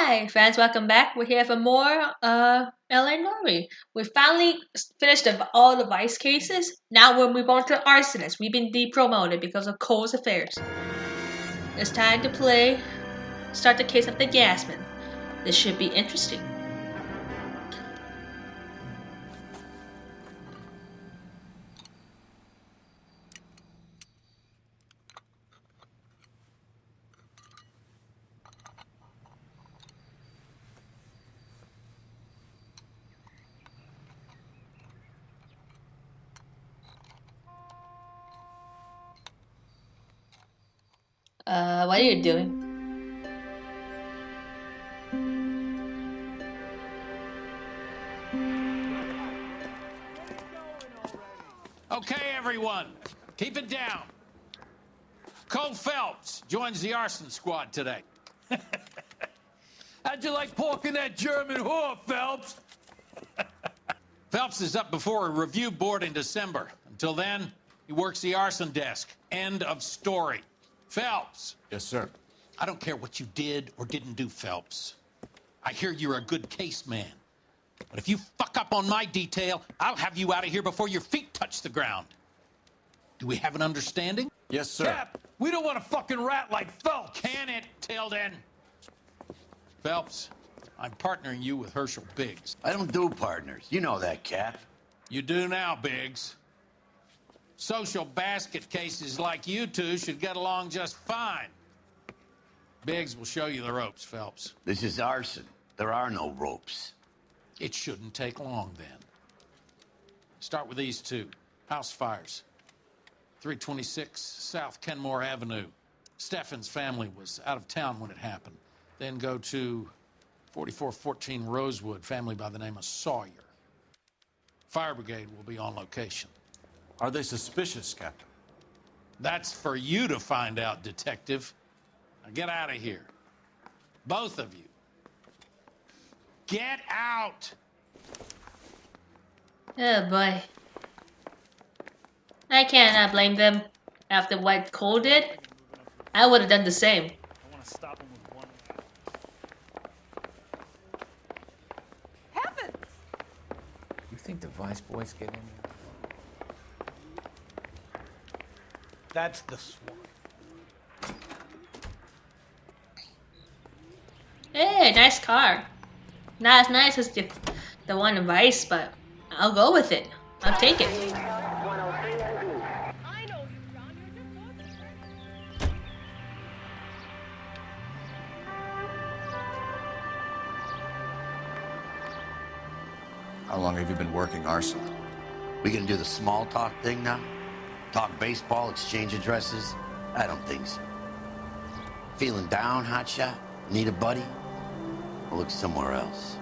Hi, friends. Welcome back. We're here for more Noire. We finally finished all the vice cases. Now we'll move on to arsonist. We've been depromoted because of Cole's affairs. It's time to start the case of the gasman. This should be interesting. What are you doing? Okay, everyone, keep it down. Cole Phelps joins the arson squad today. How'd you like porking that German whore, Phelps? Phelps is up before a review board in December. Until then, he works the arson desk. End of story. Phelps. Yes, sir. I don't care what you did or didn't do, Phelps. I hear you're a good case man. But if you fuck up on my detail, I'll have you out of here before your feet touch the ground. Do we have an understanding? Yes, sir. Cap, we don't want a fucking rat like Phelps. Can it, Tilden? Phelps, I'm partnering you with Herschel Biggs. I don't do partners. You know that, Cap. You do now, Biggs. Social basket cases like you two should get along just fine. Biggs will show you the ropes, Phelps. This is arson. There are no ropes. It shouldn't take long, then. Start with these two. House fires. 326 South Kenmore Avenue. Steffen's family was out of town when it happened. Then go to 4414 Rosewood, family by the name of Sawyer. Fire brigade will be on location. Are they suspicious, Captain? That's for you to find out, detective. Now get out of here. Both of you. Get out! Oh boy. I cannot blame them. After what Cole did, I would have done the same. I want to stop him with one. Heavens! You think the Vice Boys get in there? That's the SWAT. Hey, nice car. Not as nice as the one in Vice, but I'll go with it. I'll take it. I know you, John. You're just talking. How long have you been working arson? We gonna do the small talk thing now? Talk baseball, exchange addresses? I don't think so. Feeling down, hotshot? Need a buddy? I'll look somewhere else.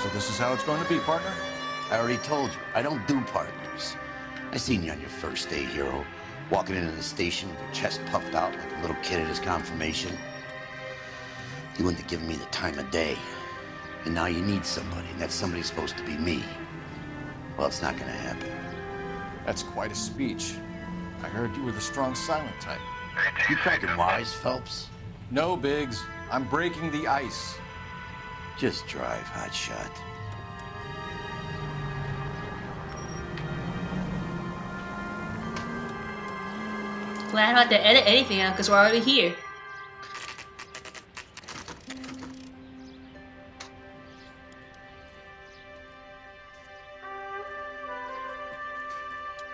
So this is how it's going to be, partner? I already told you, I don't do partners. I seen you on your first day, hero, walking into the station with your chest puffed out like a little kid at his confirmation. You wouldn't have given me the time of day. And now you need somebody, and that somebody's supposed to be me. Well, it's not gonna happen. That's quite a speech. I heard you were the strong silent type. You cracking wise, Phelps? No, Biggs. I'm breaking the ice. Just drive, hotshot. Glad I don't have to edit anything out because we're already here.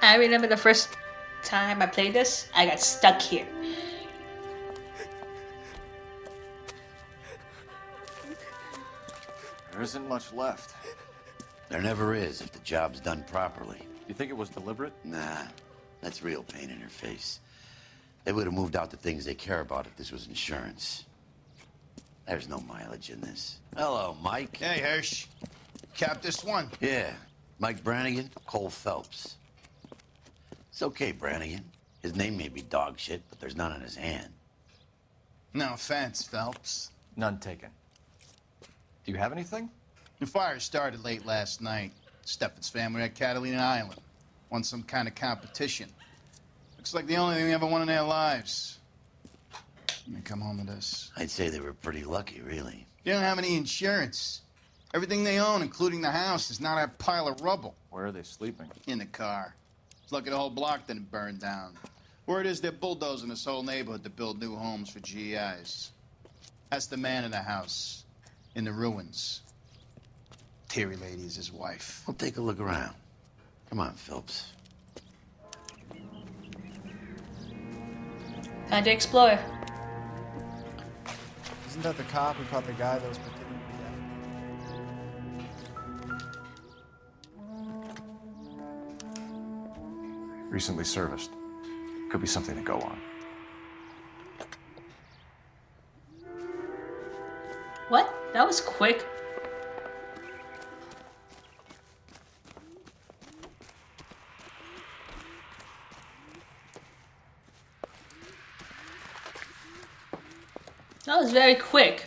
I remember the first time I played this, I got stuck here. There isn't much left. There never is if the job's done properly. You think it was deliberate? Nah, that's real pain in her face. They would have moved out the things they care about if this was insurance. There's no mileage in this. Hello, Mike. Hey, Hirsch. Cap this one. Yeah, Mike Brannigan, Cole Phelps. It's okay, Brannigan. His name may be dog shit, but there's none on his hand. No offense, Phelps. None taken. Do you have anything? The fire started late last night. Steffen's family at Catalina Island. Won some kind of competition. Looks like the only thing they ever won in their lives. when they come home to this. I'd say they were pretty lucky, really. They don't have any insurance. Everything they own, including the house, is now that pile of rubble. Where are they sleeping? In the car. It's lucky the whole block didn't burn down. Word is they're bulldozing this whole neighborhood to build new homes for GIs. That's the man in the house, in the ruins. Terry lady is his wife. Well, take a look around. Come on, Phelps. Time to explore. Isn't that the cop who caught the guy that was pretending to be out? Recently serviced. Could be something to go on. What? That was quick. That was very quick.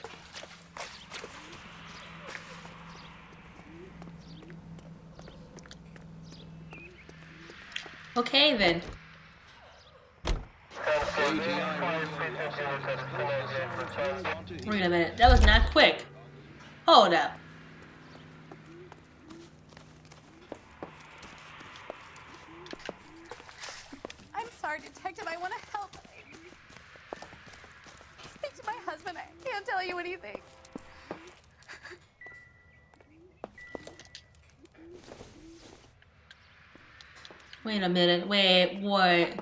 Okay then. Wait a minute, that was not quick. Hold up. I'm sorry, Detective. I want to help. Speak to my husband. I can't tell you anything. Wait a minute. Wait, what?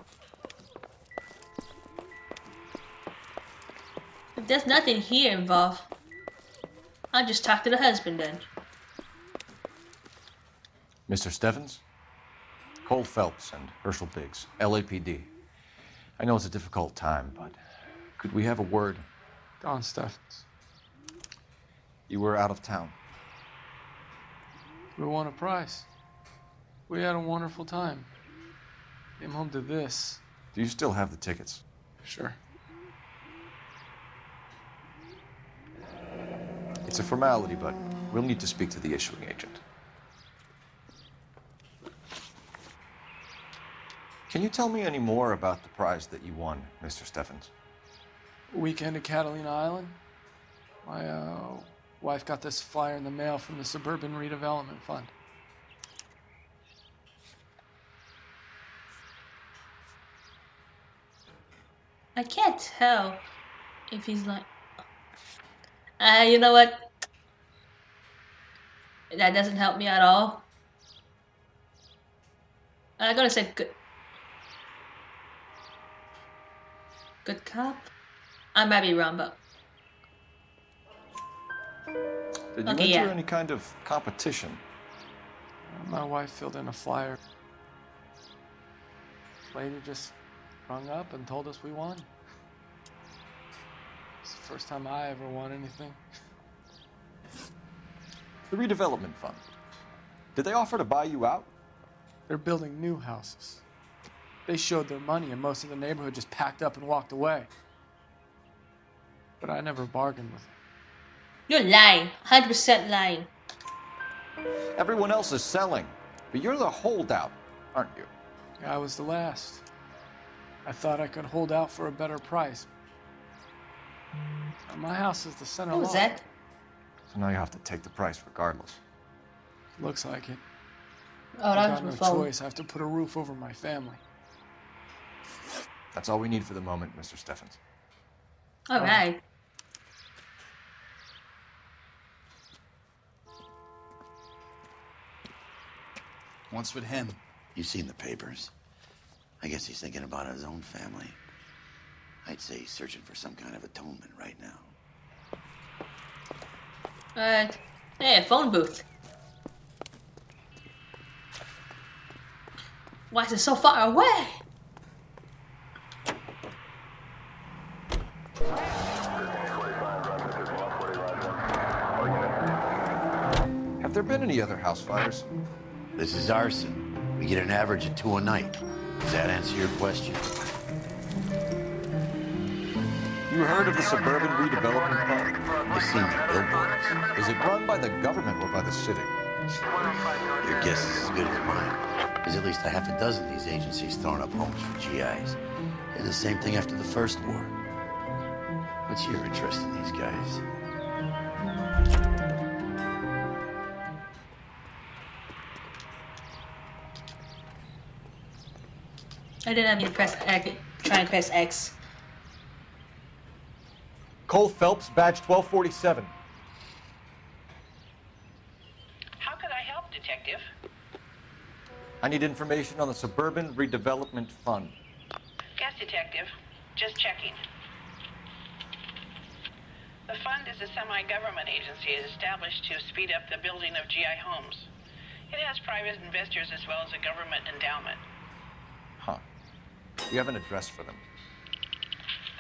If there's nothing here involved, I'll just talk to the husband then. Mr. Stevens? Cole Phelps and Herschel Biggs, LAPD. I know it's a difficult time, but could we have a word? Don Stevens. You were out of town. We won a prize. We had a wonderful time. Came home to this. Do you still have the tickets? Sure. It's a formality, but we'll need to speak to the issuing agent. Can you tell me any more about the prize that you won, Mr. Stevens? Weekend at Catalina Island. My wife got this flyer in the mail from the Suburban Redevelopment Fund. I can't tell if he's like... you know what? That doesn't help me at all. I'm gonna say good... Good cop? I might be wrong, but... Did you Okay, enter yeah. any kind of competition? My wife filled in a flyer. Lady just rung up and told us we won. It's the first time I ever won anything. The redevelopment fund. Did they offer to buy you out? They're building new houses. They showed their money and most of the neighborhood just packed up and walked away. But I never bargained with them. You're lying. 100% lying. Everyone else is selling, but you're the holdout, aren't you? I was the last. I thought I could hold out for a better price. My house is the center What was lot. that? So now you have to take the price regardless. Looks like it. Oh, I that got no was my phone. choice. I have to put a roof over my family. That's all we need for the moment, Mr. Stevens. Alright. What's with him? You've seen the papers. I guess he's thinking about his own family. I'd say he's searching for some kind of atonement right now. Hey, a phone booth. Why is it so far away? Have there been any other house fires? This is arson. We get an average of 2 a night. Does that answer your question? You heard of the Suburban Redevelopment Fund? I've seen the billboards. Is it run by the government or by the city? Your guess is as good as mine. There's at least a half a dozen of these agencies throwing up homes for GIs. Did the same thing after the first war. What's your interest in these guys? I didn't mean to press X. Try and press X. Cole Phelps, badge 1247. How could I help, Detective? I need information on the Suburban Redevelopment Fund. Yes, Detective. Just checking. The fund is a semi-government agency established to speed up the building of GI homes. It has private investors as well as a government endowment. Huh. Do you have an address for them?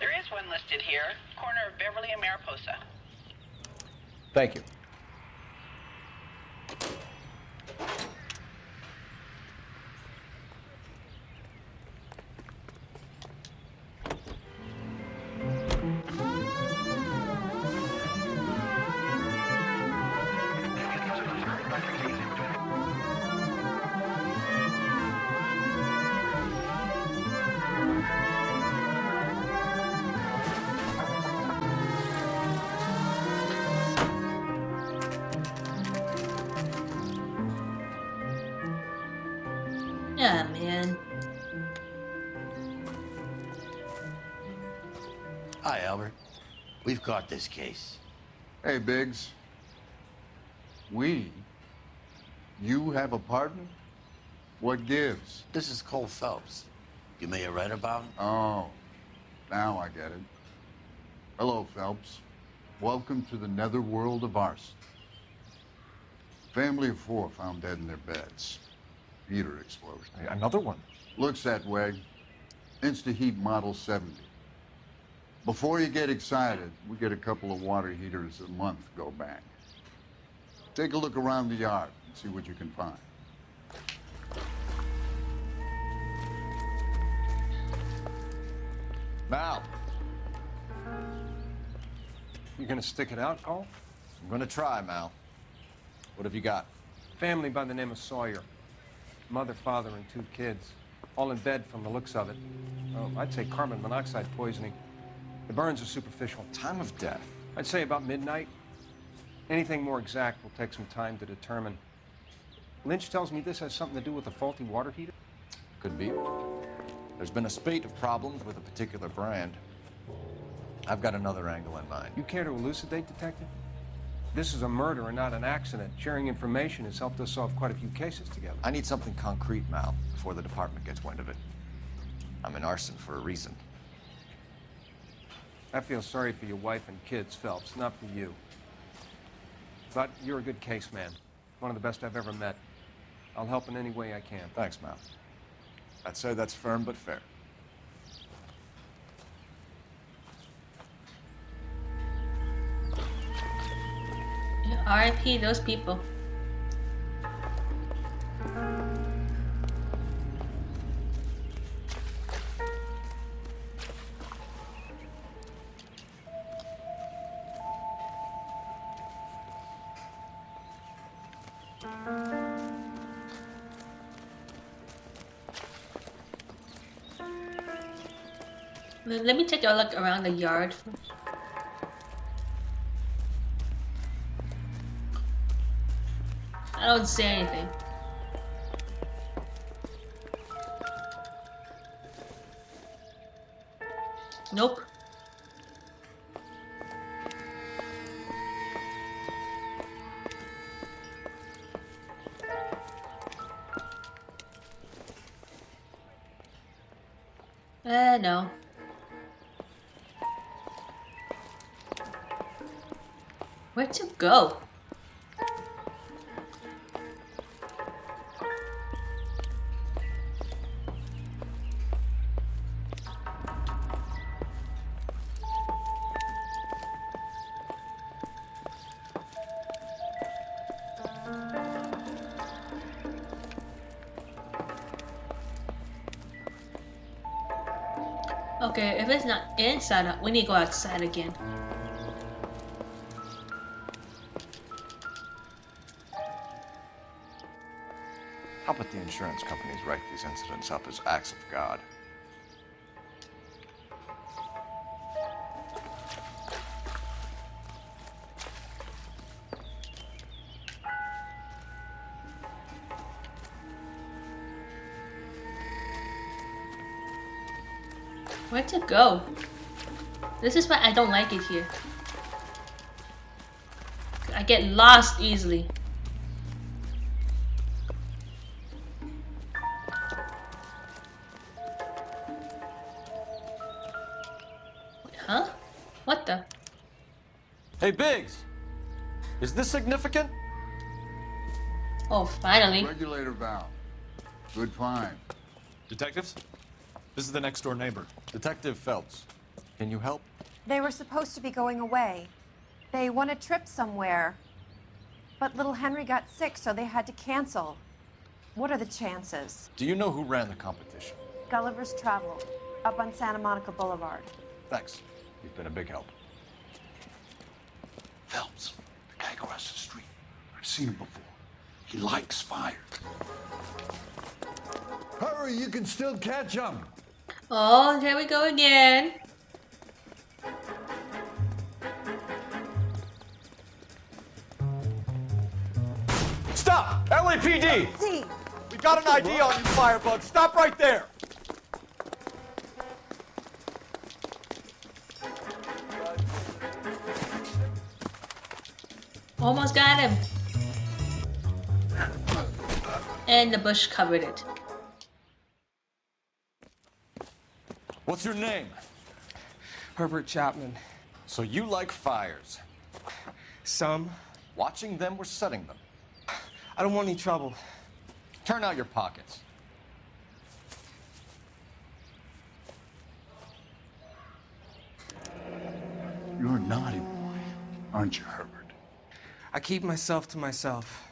There is one listed here, corner of Beverly and Mariposa. Thank you. Yeah, man. Hi, Albert. We've caught this case. Hey, Biggs. We? You have a partner? What gives? This is Cole Phelps. You may have read about him? Oh, now I get it. Hello, Phelps. Welcome to the netherworld of arson. Family of 4 found dead in their beds. Heater explosion. Hey, another one. Looks that way. Insta-heat Model 70. Before you get excited, we get a couple of water heaters a month go bang. Take a look around the yard and see what you can find. Mal, You gonna stick it out, Cole? I'm gonna try, Mal. What have you got? Family by the name of Sawyer. Mother, father, and 2 kids. All in bed from the looks of it. Oh, I'd say carbon monoxide poisoning. The burns are superficial. Time of death. I'd say about midnight. Anything more exact will take some time to determine. Lynch tells me this has something to do with a faulty water heater. Could be. There's been a spate of problems with a particular brand. I've got another angle in mind. You care to elucidate, Detective? This is a murder and not an accident. Sharing information has helped us solve quite a few cases together. I need something concrete, Mal, before the department gets wind of it. I'm in arson for a reason. I feel sorry for your wife and kids, Phelps, not for you. But you're a good case man. One of the best I've ever met. I'll help in any way I can. Thanks, Mal. I'd say that's firm but fair. R.I.P. those people. Let me take a look around the yard first. I don't see anything. Nope. No. Where to go? Okay, if it's not inside, we need to go outside again. How about the insurance companies write these incidents up as acts of God? Where to go? This is why I don't like it here. I get lost easily. Huh? What the? Hey, Biggs! Is this significant? Oh, finally. Regulator valve. Good find. Detectives? This is the next door neighbor. Detective Phelps. Can you help? They were supposed to be going away. They won a trip somewhere. But little Henry got sick, so they had to cancel. What are the chances? Do you know who ran the competition? Gulliver's Travel, up on Santa Monica Boulevard. Thanks. You've been a big help. Phelps, the guy across the street. I've seen him before. He likes fire. Hurry, you can still catch him. Oh, here we go again. Stop! LAPD! See. We got an ID on you, Firebug. Stop right there! Almost got him. And the bush covered it. What's your name? Herbert Chapman. So you like fires? Some. Watching them or setting them? I don't want any trouble. Turn out your pockets. You're a naughty boy, aren't you, Herbert? I keep myself to myself.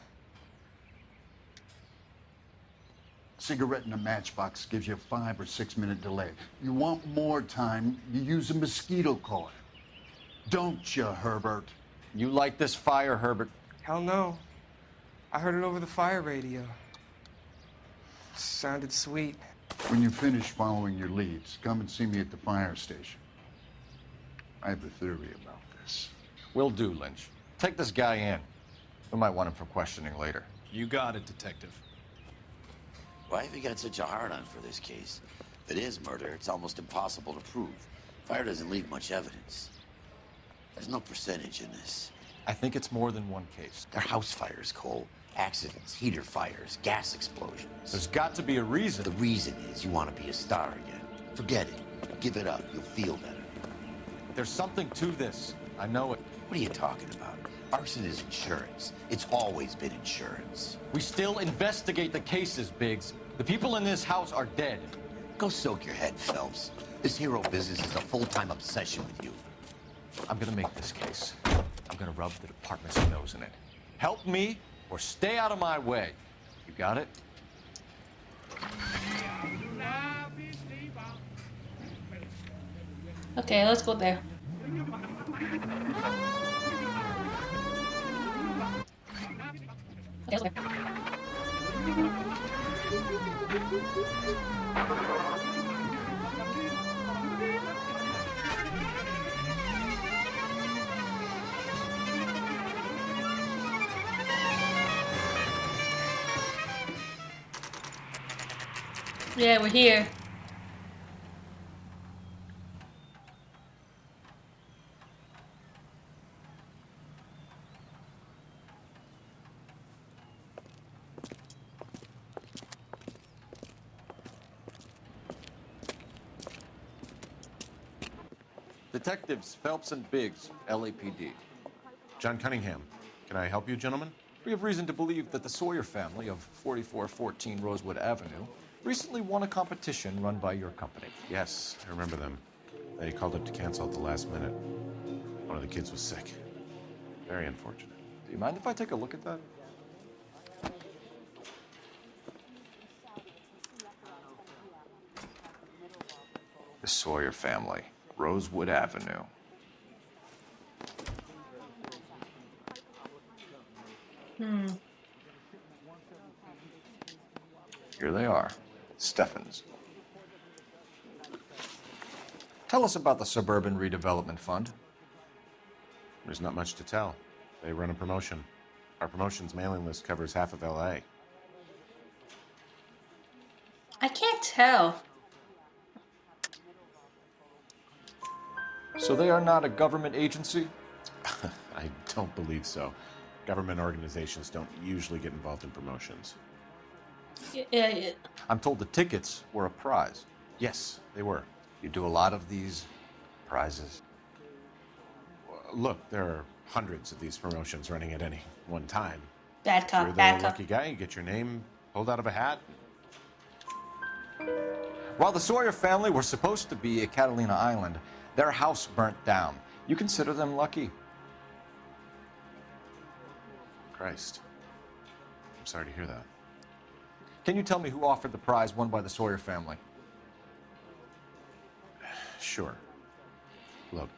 Cigarette in a matchbox gives you a 5 or 6 minute delay. You want more time, you use a mosquito coil. Don't you, Herbert? You like this fire, Herbert? Hell no. I heard it over the fire radio. Sounded sweet. When you finish following your leads, come and see me at the fire station. I have a theory about this. Will do, Lynch. Take this guy in. We might want him for questioning later. You got it, Detective. Why have you got such a hard-on for this case? If it is murder, it's almost impossible to prove. Fire doesn't leave much evidence. There's no percentage in this. I think it's more than one case. They're house fires, Cole. Accidents, heater fires, gas explosions. There's got to be a reason. The reason is you want to be a star again. Forget it. Give it up. You'll feel better. There's something to this. I know it. What are you talking about? Arson is insurance. It's always been insurance. We still investigate the cases, Biggs. The people in this house are dead. Go soak your head, Phelps. This hero business is a full-time obsession with you. I'm gonna make this case. I'm gonna rub the department's nose in it. Help me or stay out of my way. You got it? Okay, let's go there. Okay, let's go there. Yeah, we're here. Detectives Phelps and Biggs, LAPD. John Cunningham. Can I help you, gentlemen? We have reason to believe that the Sawyer family of 4414 Rosewood Avenue recently won a competition run by your company. Yes, I remember them. They called up to cancel at the last minute. One of the kids was sick. Very unfortunate. Do you mind if I take a look at that? The Sawyer family, Rosewood Avenue. Here they are, Steffens. Tell us about the Suburban Redevelopment Fund. There's not much to tell. They run a promotion. Our promotion's mailing list covers half of LA. I can't tell. So they are not a government agency? I don't believe so. Government organizations don't usually get involved in promotions. Yeah. I'm told the tickets were a prize. Yes, they were. You do a lot of these prizes? Look, there are hundreds of these promotions running at any one time. Bad If cop, you're the bad cop. lucky guy, you get your name pulled out of a hat. While the Sawyer family were supposed to be at Catalina Island, their house burnt down. You consider them lucky? Christ. I'm sorry to hear that. Can you tell me who offered the prize won by the Sawyer family? Sure. Look,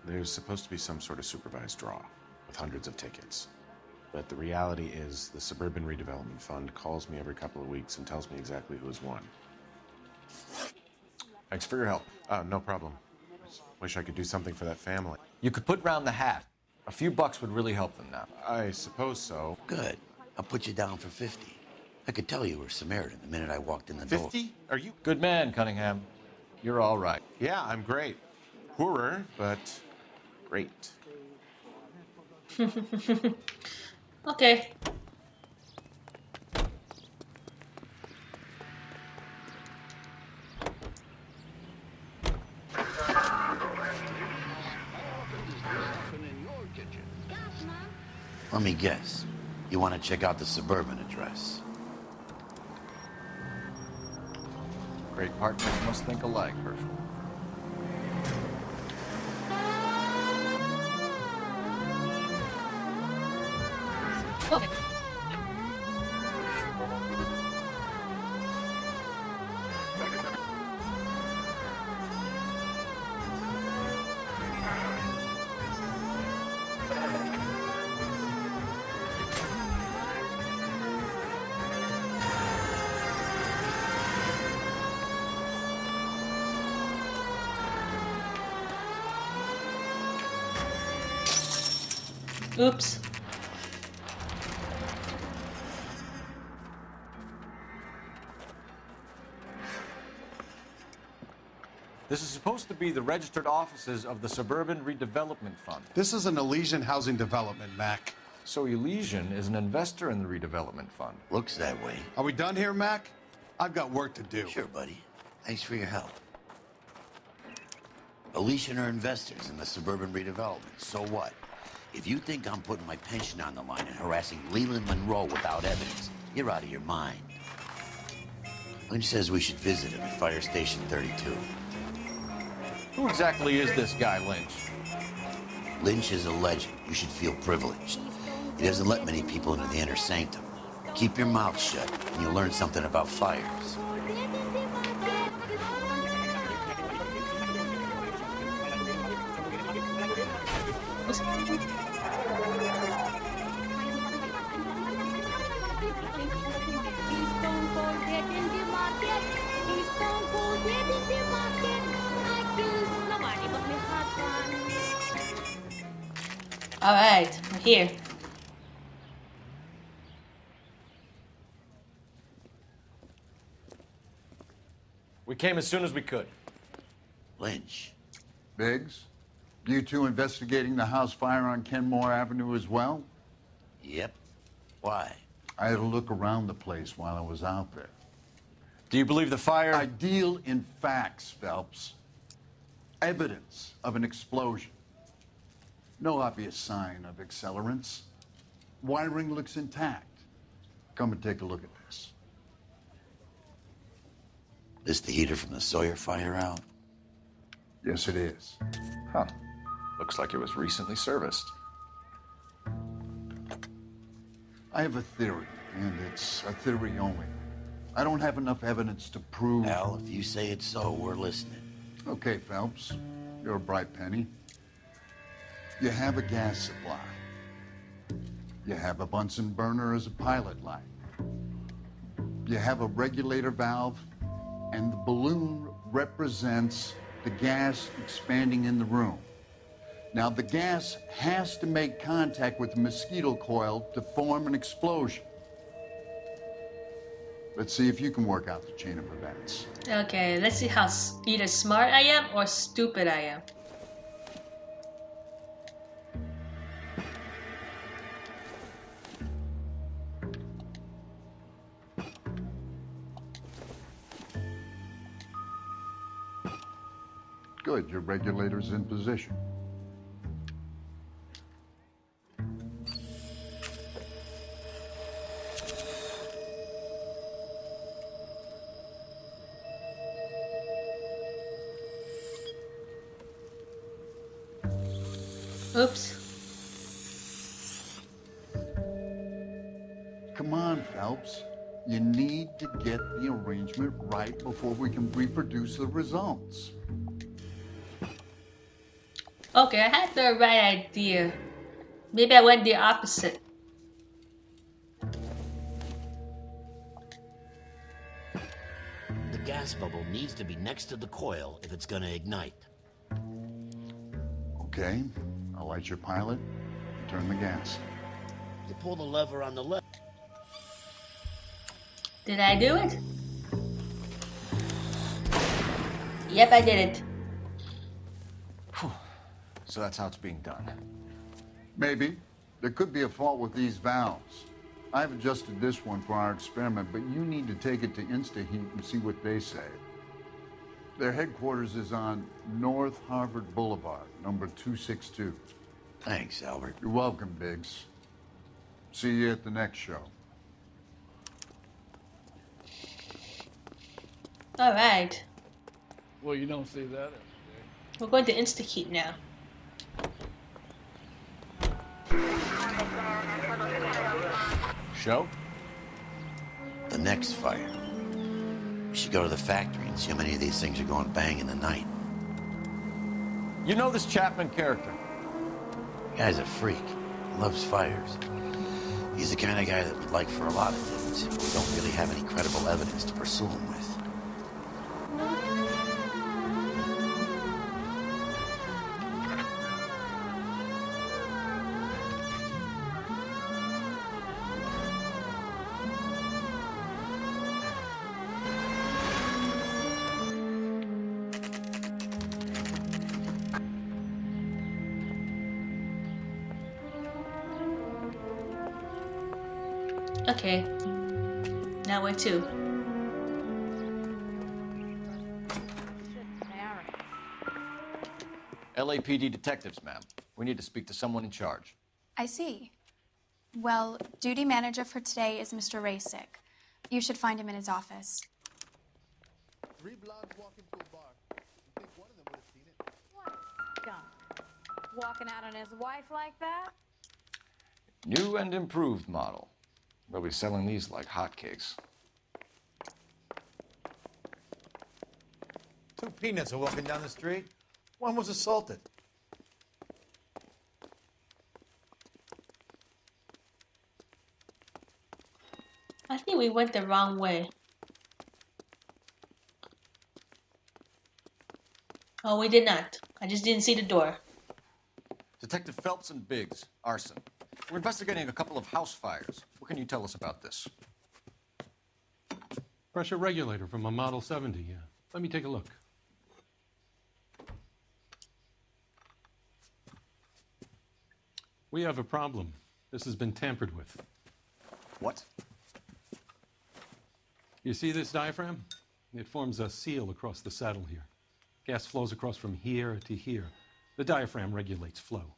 there's supposed to be some sort of supervised draw with hundreds of tickets. But the reality is the Suburban Redevelopment Fund calls me every couple of weeks and tells me exactly who has won. Thanks for your help. No problem. Just wish I could do something for that family. You could put round the hat. A few bucks would really help them now. I suppose so. Good. I'll put you down for 50. I could tell you were Samaritan the minute I walked in the door. 50? Are you? Good man, Cunningham. You're all right. Yeah, I'm great. Poorer, but great. Okay. Let me guess. You want to check out the Suburban address? Great partners must think alike, Herschel. Okay. Oops. This is supposed to be the registered offices of the Suburban Redevelopment Fund. This is an Elysian housing development, Mac. So Elysian is an investor in the redevelopment fund. Looks that way. Are we done here, Mac? I've got work to do. Sure, buddy. Thanks for your help. Elysian are investors in the Suburban Redevelopment. So what? If you think I'm putting my pension on the line and harassing Leland Monroe without evidence, you're out of your mind. Lynch says we should visit him at Fire Station 32. Who exactly is this guy, Lynch? Lynch is a legend. You should feel privileged. He doesn't let many people into the inner sanctum. Keep your mouth shut, and you'll learn something about fires. All right, we're here. We came as soon as we could. Lynch. Biggs, you two investigating the house fire on Kenmore Avenue as well? Yep. Why? I had a look around the place while I was out there. Do you believe the fire? I deal in facts, Phelps. Evidence of an explosion. No obvious sign of accelerants. Wiring looks intact. Come and take a look at this. This the heater from the Sawyer fire out? Yes, it is. Huh. Looks like it was recently serviced. I have a theory, and it's a theory only. I don't have enough evidence to prove... Al, if you say it's so, we're listening. Okay, Phelps. You're a bright penny. You have a gas supply. You have a Bunsen burner as a pilot light. You have a regulator valve, and the balloon represents the gas expanding in the room. Now, the gas has to make contact with the mosquito coil to form an explosion. Let's see if you can work out the chain of events. Okay, let's see how either smart I am or stupid I am. Good, your regulator's in position. Oops. Come on, Phelps. You need to get the arrangement right before we can reproduce the results. Okay, I had the right idea. Maybe I went the opposite. The gas bubble needs to be next to the coil if it's gonna ignite. Okay, I'll light your pilot, turn the gas. You pull the lever on the left. Did I do it? Yep, I did it. So that's how it's being done. Maybe. There could be a fault with these valves. I've adjusted this one for our experiment, but you need to take it to InstaHeat and see what they say. Their headquarters is on North Harvard Boulevard, number 262. Thanks, Albert. You're welcome, Biggs. See you at the next show. All right. Well, you don't say that. We're going to InstaHeat now. Show? The next fire. We should go to the factory and see how many of these things are going bang in the night. You know this Chapman character? The guy's a freak. Loves fires. He's the kind of guy that we'd like for a lot of things. We don't really have any credible evidence to pursue him with. Okay. Now where to? LAPD detectives, ma'am. We need to speak to someone in charge. I see. Well, duty manager for today is Mr. Rasick. You should find him in his office. Three blondes walk into a bar. You think one of them would have seen it? What a skunk. Walking out on his wife like that? New and improved model. They'll be selling these like hotcakes. Two peanuts are walking down the street. One was assaulted. I think we went the wrong way. Oh, we did not. I just didn't see the door. Detective Phelps and Biggs, arson. We're investigating a couple of house fires. What can you tell us about this? Pressure regulator from a Model 70, yeah. Let me take a look. We have a problem. This has been tampered with. What? You see this diaphragm? It forms a seal across the saddle here. Gas flows across from here to here. The diaphragm regulates flow.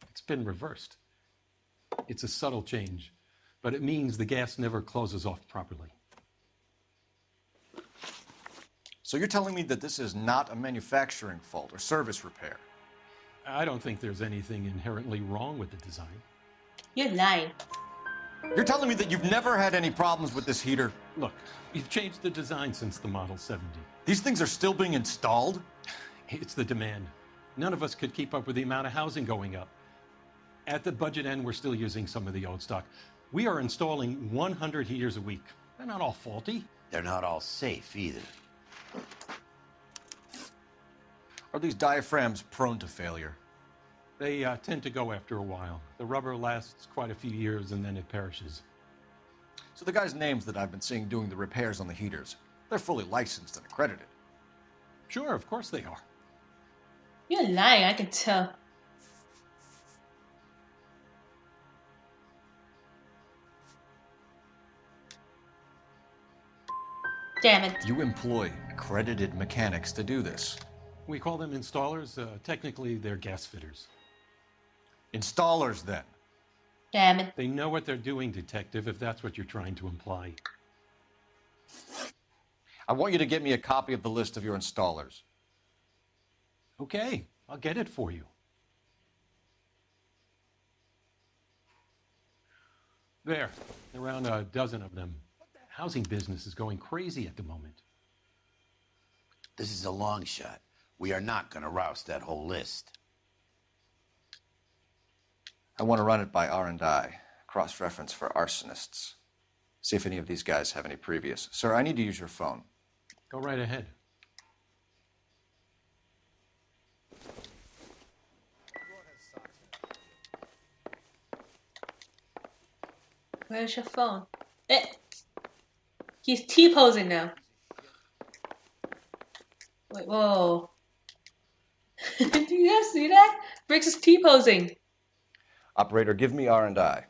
It's been reversed. It's a subtle change, but it means the gas never closes off properly. So you're telling me that this is not a manufacturing fault or service repair? I don't think there's anything inherently wrong with the design. You're lying. You're telling me that you've never had any problems with this heater? Look, we've changed the design since the Model 70. These things are still being installed? It's the demand. None of us could keep up with the amount of housing going up. At the budget end, we're still using some of the old stock. We are installing 100 heaters a week. They're not all faulty. They're not all safe either. Are these diaphragms prone to failure? They tend to go after a while. The rubber lasts quite a few years and then it perishes. So the guys' names that I've been seeing doing the repairs on the heaters, they're fully licensed and accredited. Sure, of course they are. You're lying, I can tell. Damn it. You employ accredited mechanics to do this. We call them installers. Technically, they're gas fitters. Installers, then. Damn it. They know what they're doing, Detective, if that's what you're trying to imply. I want you to get me a copy of the list of your installers. Okay, I'll get it for you. There, around a dozen of them. The housing business is going crazy at the moment. This is a long shot. We are not going to roust that whole list. I want to run it by R&I, cross-reference for arsonists. See if any of these guys have any previous. Sir, I need to use your phone. Go right ahead. Where's your phone? He's T-posing now. Wait, whoa. Do you guys see that? Briggs is T-posing. Operator, give me R&I.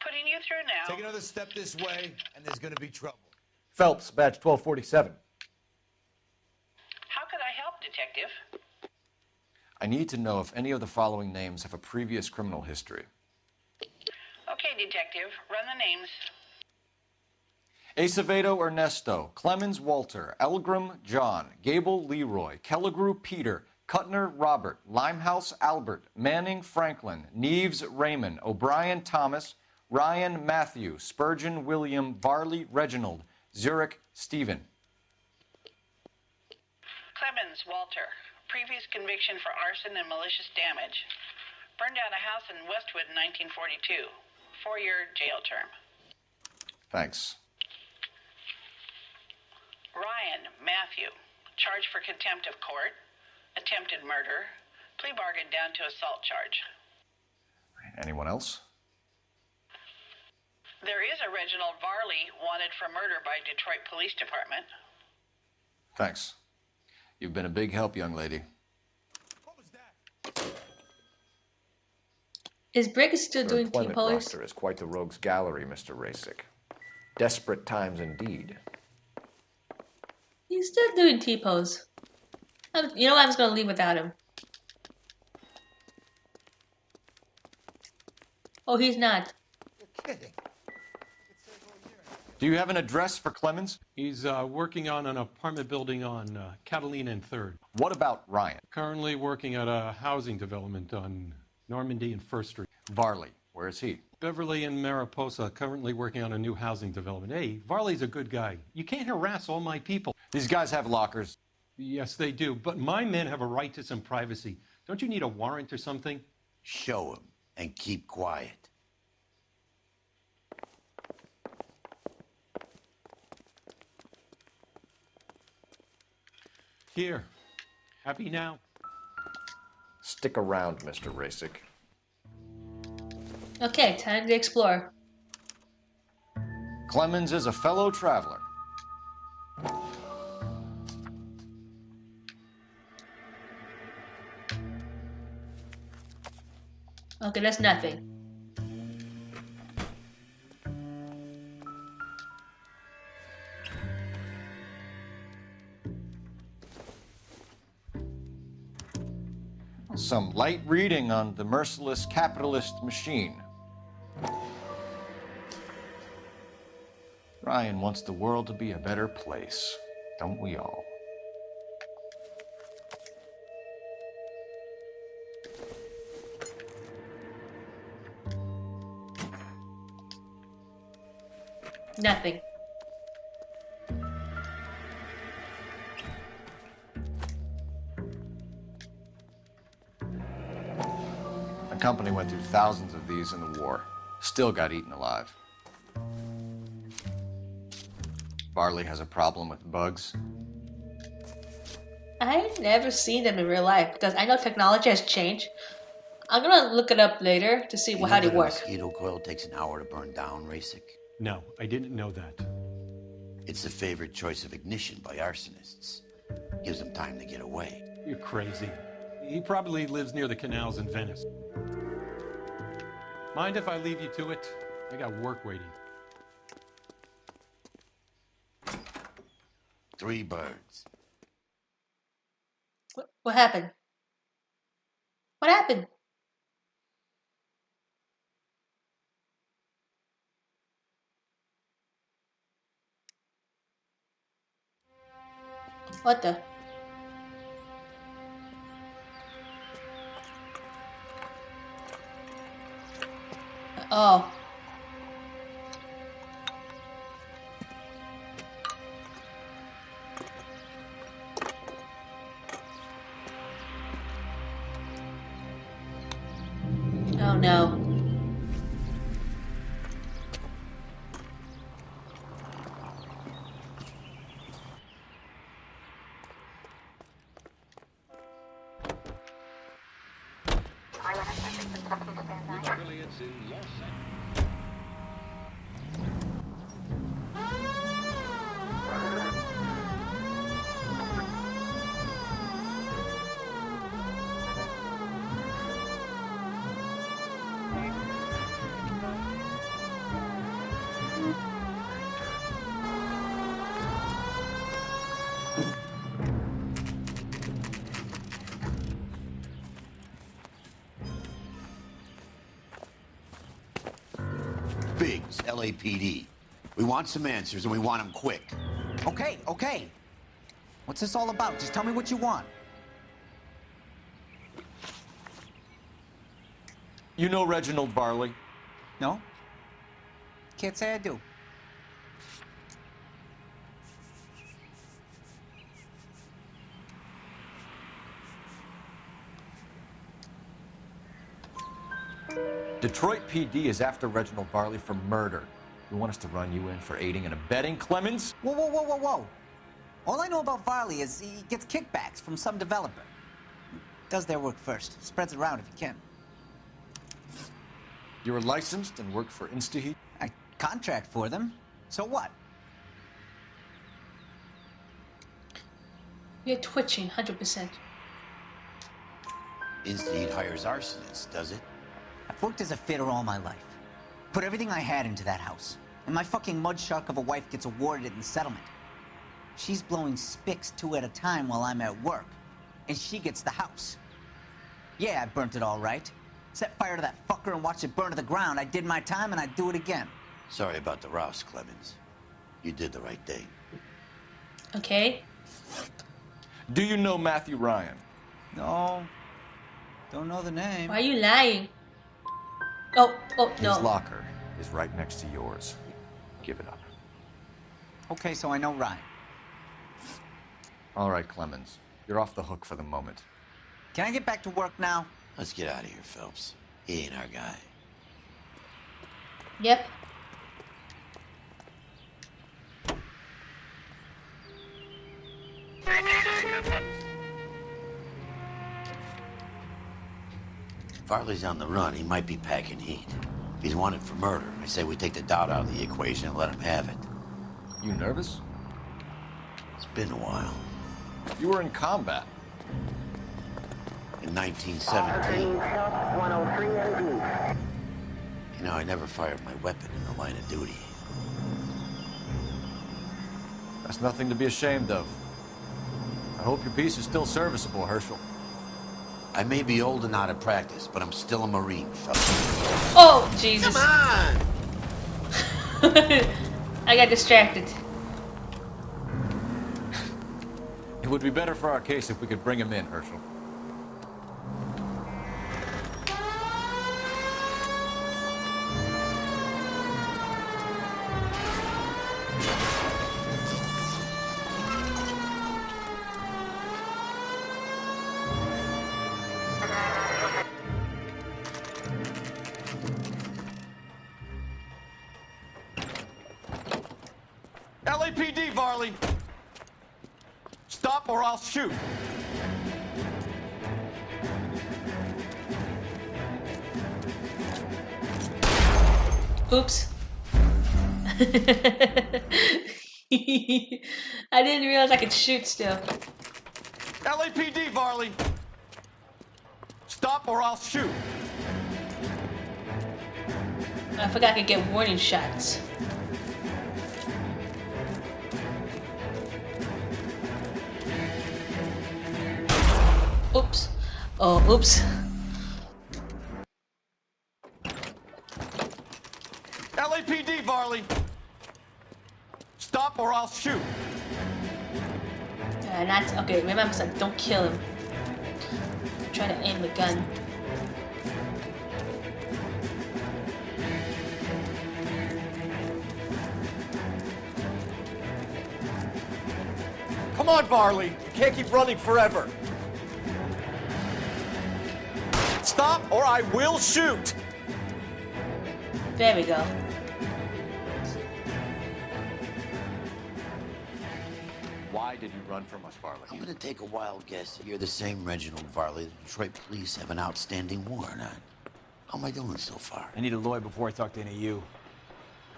Putting you through now. Take another step this way, and there's going to be trouble. Phelps, badge 1247. How could I help, Detective? I need to know if any of the following names have a previous criminal history. Okay, Detective, run the names. Acevedo Ernesto, Clemens Walter, Elgram John, Gable Leroy, Kelligrew Peter, Cutner Robert, Limehouse Albert, Manning Franklin, Neves Raymond, O'Brien Thomas, Ryan Matthew, Spurgeon William, Varley Reginald, Zurich Stephen. Clemens Walter, previous conviction for arson and malicious damage. Burned down a house in Westwood in 1942. 4-year jail term. Thanks. Ryan Matthew, charged for contempt of court, attempted murder, plea bargain down to assault charge. Anyone else? There is a Reginald Varley wanted for murder by Detroit Police Department. Thanks. You've been a big help, young lady. Is Briggs still Your doing employment T-pose? roster is quite the rogues gallery, Mr. Rasick. Desperate times indeed. He's still doing T-pose. You know what? I'm just going to leave without him. Oh, he's not. You're kidding. Do you have an address for Clemens? He's working on an apartment building on Catalina and 3rd. What about Ryan? Currently working at a housing development on Normandy and 1st Street. Varley, where is he? Beverly and Mariposa, currently working on a new housing development. Hey, Varley's a good guy. You can't harass all my people. These guys have lockers. Yes, they do, but my men have a right to some privacy. Don't you need a warrant or something? Show him and keep quiet. Here. Happy now? Stick around, Mr. Rasick. Okay, time to explore. Clemens is a fellow traveler. Okay, that's nothing. Some light reading on the merciless capitalist machine. Ryan wants the world to be a better place, don't we all? Nothing. The company went through thousands of these in the war. Still got eaten alive. Varley has a problem with bugs. I've never seen them in real life because I know technology has changed. I'm gonna look it up later to see how they work. A mosquito coil takes an hour to burn down, Rasick. No, I didn't know that. It's the favorite choice of ignition by arsonists. Gives them time to get away. You're crazy. He probably lives near the canals in Venice. Mind if I leave you to it? I got work waiting. 3 birds. What happened? What happened? What the? Oh. Oh no. Biggs, LAPD. We want some answers, and we want them quick. Okay, okay. What's this all about? Just tell me what you want. You know Reginald Varley? No? Can't say I do. Detroit PD is after Reginald Varley for murder. You want us to run you in for aiding and abetting Clemens? Whoa, whoa, whoa, whoa, whoa. All I know about Varley is he gets kickbacks from some developer. Does their work first. Spreads it around if he can. You're licensed and work for InstaHeat? I contract for them. So what? You're twitching, 100%. InstaHeat hires arsonists, does it? I've worked as a fitter all my life. Put everything I had into that house. And my fucking mud shark of a wife gets awarded in the settlement. She's blowing spics 2 at a time while I'm at work. And she gets the house. Yeah, I burnt it all right. Set fire to that fucker and watched it burn to the ground. I did my time and I'd do it again. Sorry about the rouse, Clemens. You did the right thing. Okay. Do you know Matthew Ryan? No. Don't know the name. Why are you lying? Oh, no. His locker is right next to yours. Give it up. Okay, so I know Ryan. All right, Clemens. You're off the hook for the moment. Can I get back to work now? Let's get out of here, Phelps. He ain't our guy. Yep. Varley's on the run. He might be packing heat. If he's wanted for murder, I say we take the doubt out of the equation and let him have it. You nervous? It's been a while. You were in combat. In 1917. You know, I never fired my weapon in the line of duty. That's nothing to be ashamed of. I hope your piece is still serviceable, Herschel. I may be old and out of practice, but I'm still a Marine, fella. Oh, Jesus. Come on! I got distracted. It would be better for our case if we could bring him in, Herschel. LAPD, Varley! Stop or I'll shoot! Oops. I didn't realize I could shoot still. LAPD, Varley! Stop or I'll shoot! I forgot I could get warning shots. Oops. Oh, oops. LAPD, Varley! Stop or I'll shoot. And that's okay. Remember, son, don't kill him. Try to aim the gun. Come on, Varley. You can't keep running forever. Stop or I will shoot. There we go. Why did you run from us, Varley? I'm gonna take a wild guess that you're the same Reginald Varley the Detroit police have an outstanding warrant on. How am I doing so far? I need a lawyer before I talk to any of you.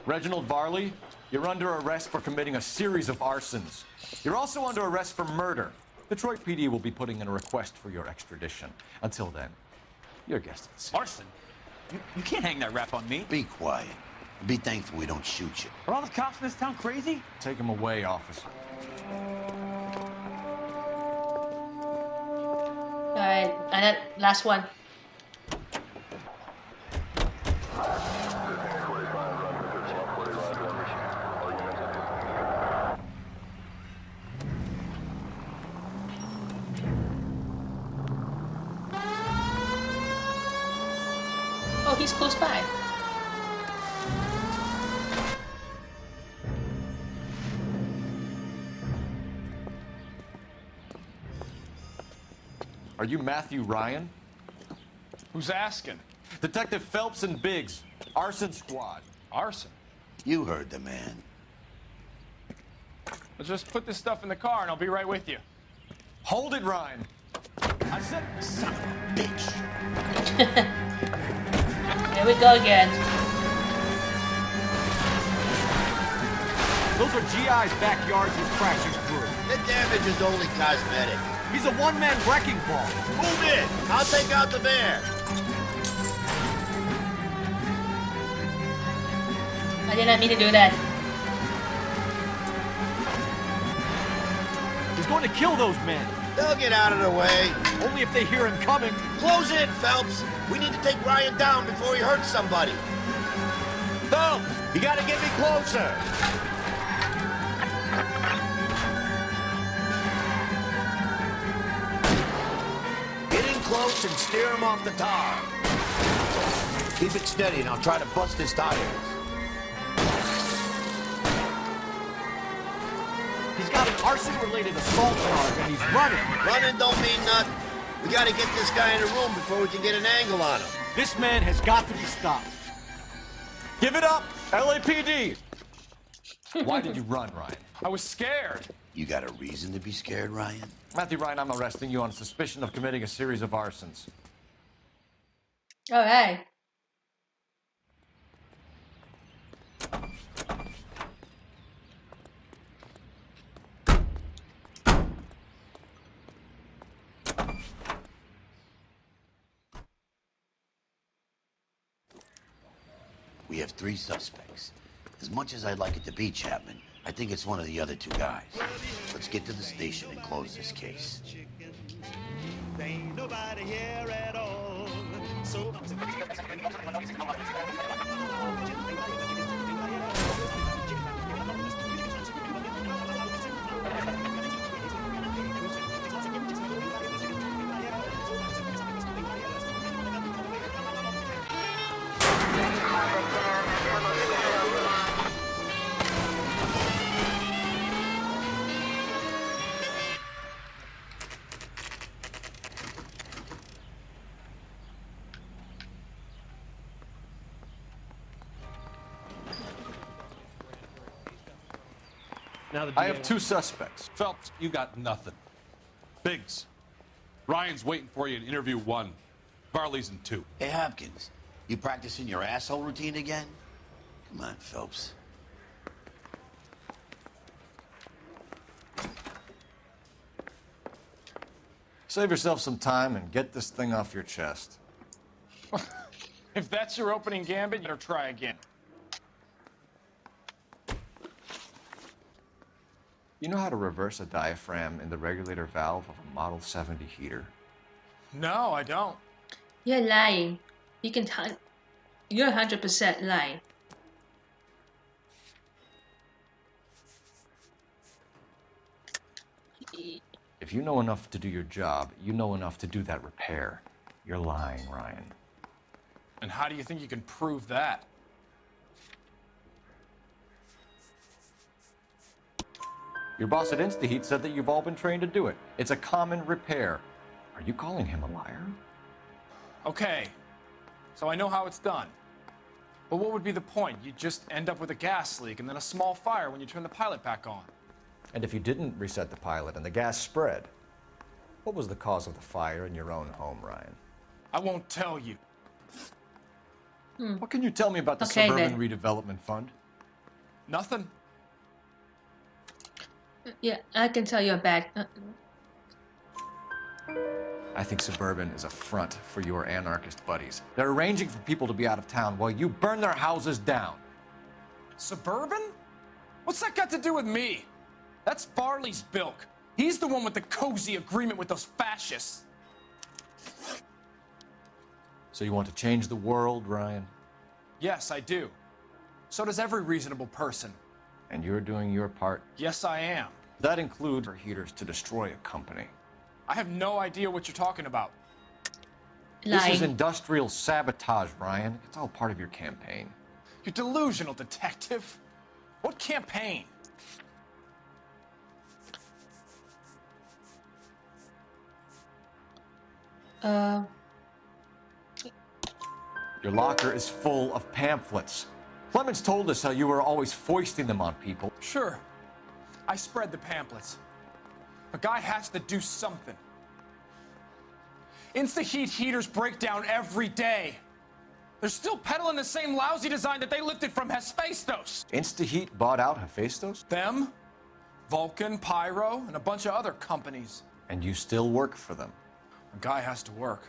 Reginald Varley, you're under arrest for committing a series of arsons. You're also under arrest for murder. Detroit PD will be putting in a request for your extradition. Until then, you're a guest of the city. Arson? You can't hang that rap on me. Be quiet. Be thankful we don't shoot you. Are all the cops in this town crazy? Take him away, officer. Alright, and then last one. Oh, he's close by. Are you Matthew Ryan? Who's asking? Detective Phelps and Biggs, arson squad. Arson? You heard the man. Let's just put this stuff in the car and I'll be right with you. Hold it, Ryan. I said, son of a bitch. Here we go again. Those are GI's backyards he's crashing through. The damage is only cosmetic. He's a one-man wrecking ball. Move in. I'll take out the bear. I did not mean to do that. He's going to kill those men. They'll get out of the way. Only if they hear him coming. Close in, Phelps. We need to take Ryan down before he hurts somebody. Phelps, you gotta get me closer. Get in close and steer him off the tar. Keep it steady and I'll try to bust his tires. He's got an arson-related assault charge and he's running. Running don't mean nothing. We gotta get this guy in a room before we can get an angle on him. This man has got to be stopped. Give it up, LAPD. Why did you run, Ryan? I was scared. You got a reason to be scared, Ryan? Matthew Ryan, I'm arresting you on suspicion of committing a series of arsons. Alright. We have 3 suspects. As much as I'd like it to be Chapman, I think it's one of the other 2 guys. Let's get to the station and close this case. Ain't nobody here at all. So I have 2 suspects. Phelps, you got nothing. Biggs, Ryan's waiting for you in interview 1. Varley's in 2. Hey, Hopkins, you practicing your asshole routine again? Come on, Phelps. Save yourself some time and get this thing off your chest. If that's your opening gambit, you better try again. You know how to reverse a diaphragm in the regulator valve of a Model 70 heater? No, I don't. You're lying. You can tell. You're 100% lying. If you know enough to do your job, you know enough to do that repair. You're lying, Ryan. And how do you think you can prove that? Your boss at InstaHeat said that you've all been trained to do it. It's a common repair. Are you calling him a liar? Okay, so I know how it's done. But what would be the point? You just end up with a gas leak and then a small fire when you turn the pilot back on. And if you didn't reset the pilot and the gas spread, what was the cause of the fire in your own home, Ryan? I won't tell you. What can you tell me about the Suburban Redevelopment Fund? Nothing. Yeah, I can tell you're bad. I think Suburban is a front for your anarchist buddies. They're arranging for people to be out of town while you burn their houses down. Suburban? What's that got to do with me? That's Farley's bilk. He's the one with the cozy agreement with those fascists. So you want to change the world, Ryan? Yes, I do. So does every reasonable person. And you're doing your part? Yes, I am. That includes heaters to destroy a company. I have no idea what you're talking about. This is industrial sabotage, Ryan. It's all part of your campaign. You're delusional, detective. What campaign? Your locker is full of pamphlets. Clemens told us how you were always foisting them on people. Sure. I spread the pamphlets. A guy has to do something. InstaHeat heaters break down every day. They're still peddling the same lousy design that they lifted from Hephaestus. InstaHeat bought out Hephaestus? Them, Vulcan, Pyro, and a bunch of other companies. And you still work for them? A guy has to work.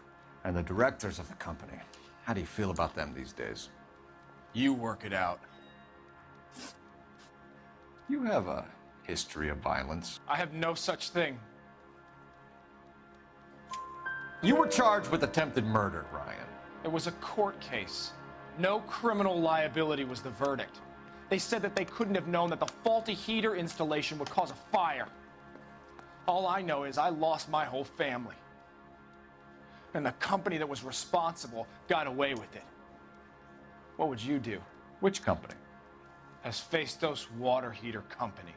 And the directors of the company, how do you feel about them these days? You work it out. You have a history of violence. I have no such thing. You were charged with attempted murder, Ryan. It was a court case. No criminal liability was the verdict. They said that they couldn't have known that the faulty heater installation would cause a fire. All I know is I lost my whole family. And the company that was responsible got away with it. What would you do? Which company? Hephaestus Water Heater Company.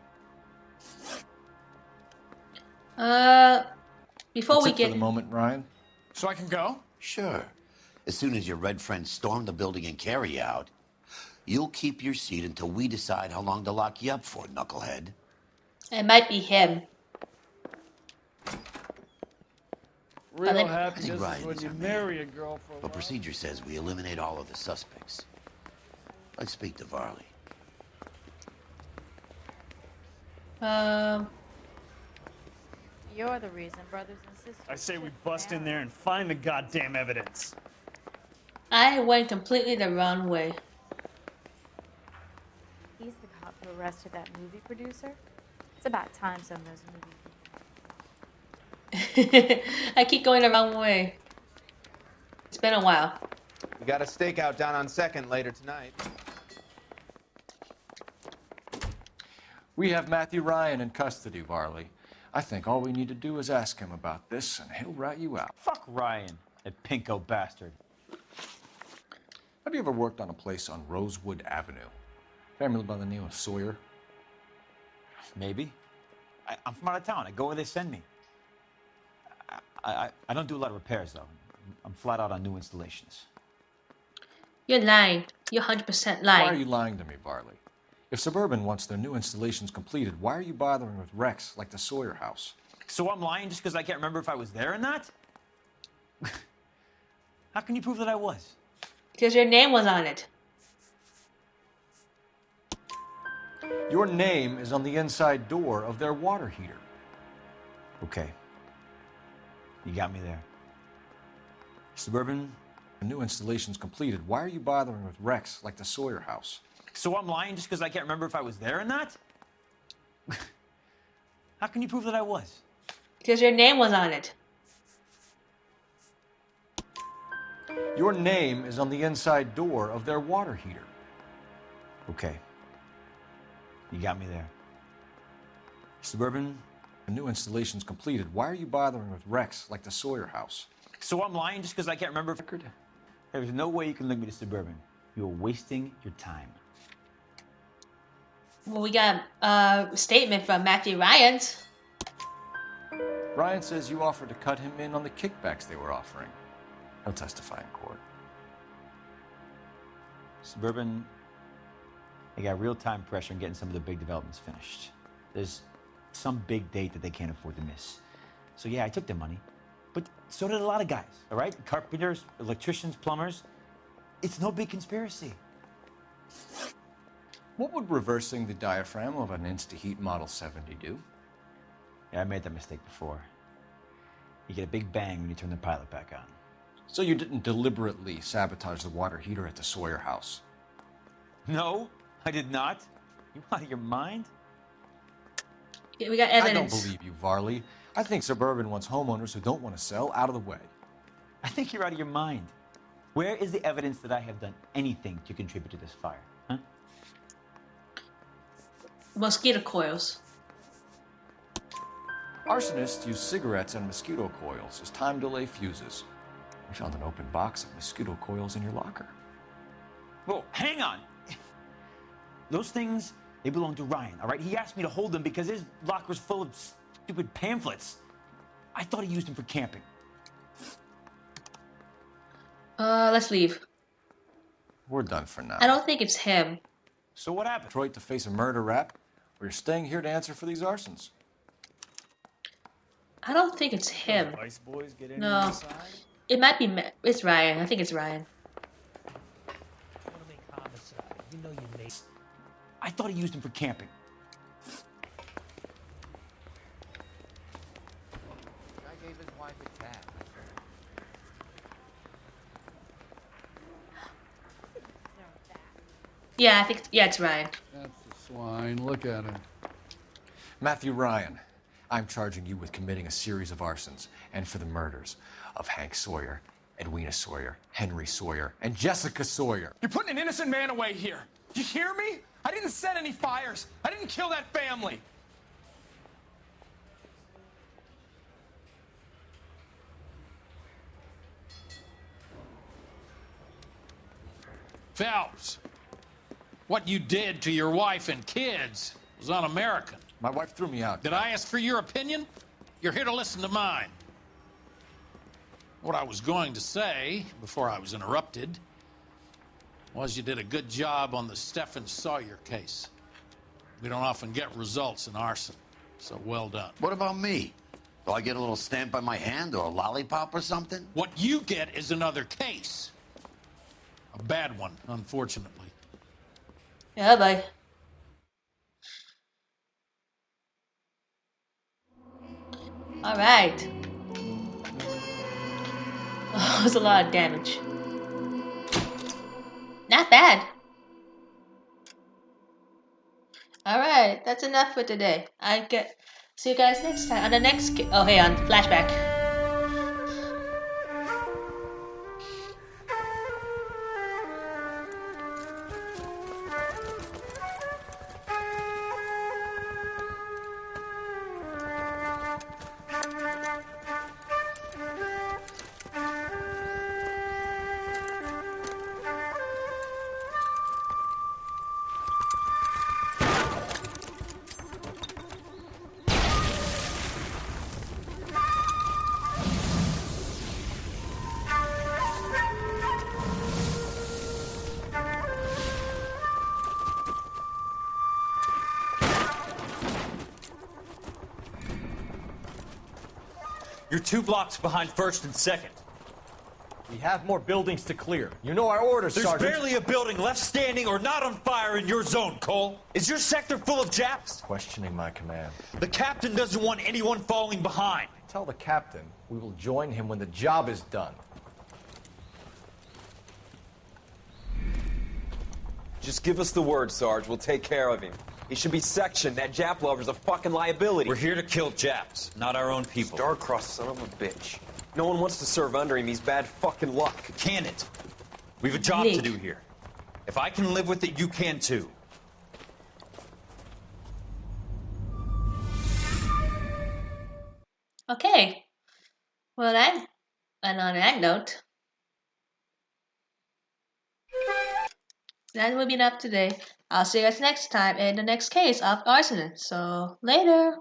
Before That's we it get for the moment, Ryan. So I can go? Sure. As soon as your red friends storm the building and carry you out, you'll keep your seat until we decide how long to lock you up for, knucklehead. It might be him. Real happiness is when you marry a girl for a But procedure says we eliminate all of the suspects. Let's speak to Varley. You're the reason, brothers and sisters. I say we bust in there and find the goddamn evidence. I went completely the wrong way. He's the cop who arrested that movie producer. It's about time some of those movies. I keep going the wrong way. It's been a while. We got a stakeout down on 2nd later tonight. We have Matthew Ryan in custody, Varley. I think all we need to do is ask him about this, and he'll rat you out. Fuck Ryan, that pinko bastard. Have you ever worked on a place on Rosewood Avenue? Family by the name of Sawyer? Maybe. I'm from out of town. I go where they send me. I don't do a lot of repairs, though. I'm flat out on new installations. You're lying. You're 100% lying. Why are you lying to me, Varley? If Suburban wants their new installations completed, why are you bothering with wrecks like the Sawyer house? So I'm lying just because I can't remember if I was there or not? How can you prove that I was? Because your name was on it. Your name is on the inside door of their water heater. Okay. You got me there. Suburban. The new installation's completed. Why are you bothering with wrecks like the Sawyer house? So I'm lying just because I can't remember if I was there or not? How can you prove that I was? Because your name was on it. Your name is on the inside door of their water heater. Okay. You got me there. Suburban? The new installation's completed. Why are you bothering with wrecks like the Sawyer house? So I'm lying just because I can't remember? There's no way you can link me to Suburban. You're wasting your time. Well, we got a statement from Matthew Ryans. Ryan says you offered to cut him in on the kickbacks they were offering. He'll testify in court. Suburban, they got real-time pressure on getting some of the big developments finished. There's some big date that they can't afford to miss. So yeah, I took their money, but so did a lot of guys, all right? Carpenters, electricians, plumbers. It's no big conspiracy. What would reversing the diaphragm of an Insta-Heat Model 70 do? Yeah, I made that mistake before. You get a big bang when you turn the pilot back on. So you didn't deliberately sabotage the water heater at the Sawyer house? No, I did not. You out of your mind? Yeah, we got evidence. I don't believe you, Varley. I think Suburban wants homeowners who don't want to sell out of the way. I think you're out of your mind. Where is the evidence that I have done anything to contribute to this fire? Huh? Mosquito coils. Arsonists use cigarettes and mosquito coils as time delay fuses. We found an open box of mosquito coils in your locker. Whoa, hang on. Those things, they belong to Ryan, all right? He asked me to hold them because his locker's full of stupid pamphlets. I thought he used them for camping. Let's leave. We're done for now. I don't think it's him. So what happened? Detroit to face a murder rap, or you're staying here to answer for these arsons? I don't think it's him. Vice boys get No. It might be... It's Ryan. I think it's Ryan. You know you made... I thought he used them for camping. I gave his wife a cat. Yeah, I think... Yeah, it's Ryan. That's the swine. Look at him. Matthew Ryan, I'm charging you with committing a series of arsons and for the murders of Hank Sawyer, Edwina Sawyer, Henry Sawyer, and Jessica Sawyer. You're putting an innocent man away here. You hear me? I didn't set any fires. I didn't kill that family. Phelps, what you did to your wife and kids was un-American. My wife threw me out. Did I ask for your opinion? You're here to listen to mine. What I was going to say, before I was interrupted, was you did a good job on the Stephen Sawyer case. We don't often get results in arson, so well done. What about me? Do I get a little stamp by my hand or a lollipop or something? What you get is another case. A bad one, unfortunately. Yeah, bye. All right. Oh, it was a lot of damage. Not bad. All right, that's enough for today. See you guys next time on the next. Oh, hey, on flashback. You're 2 blocks behind 1st and 2nd. We have more buildings to clear. You know our orders, There's Sergeant. barely a building left standing or not on fire in your zone, Cole. Is your sector full of Japs? Questioning my command. The captain doesn't want anyone falling behind. Tell the captain we will join him when the job is done. Just give us the word, Sarge. We'll take care of him. He should be sectioned. That Jap lover's a fucking liability. We're here to kill Japs, not our own people. Star-crossed son of a bitch. No one wants to serve under him. He's bad fucking luck. Can it? We have a job to do here. If I can live with it, you can too. Okay. Well then, and on that note, that will be enough today. I'll see you guys next time in the next case of arsonist. So later.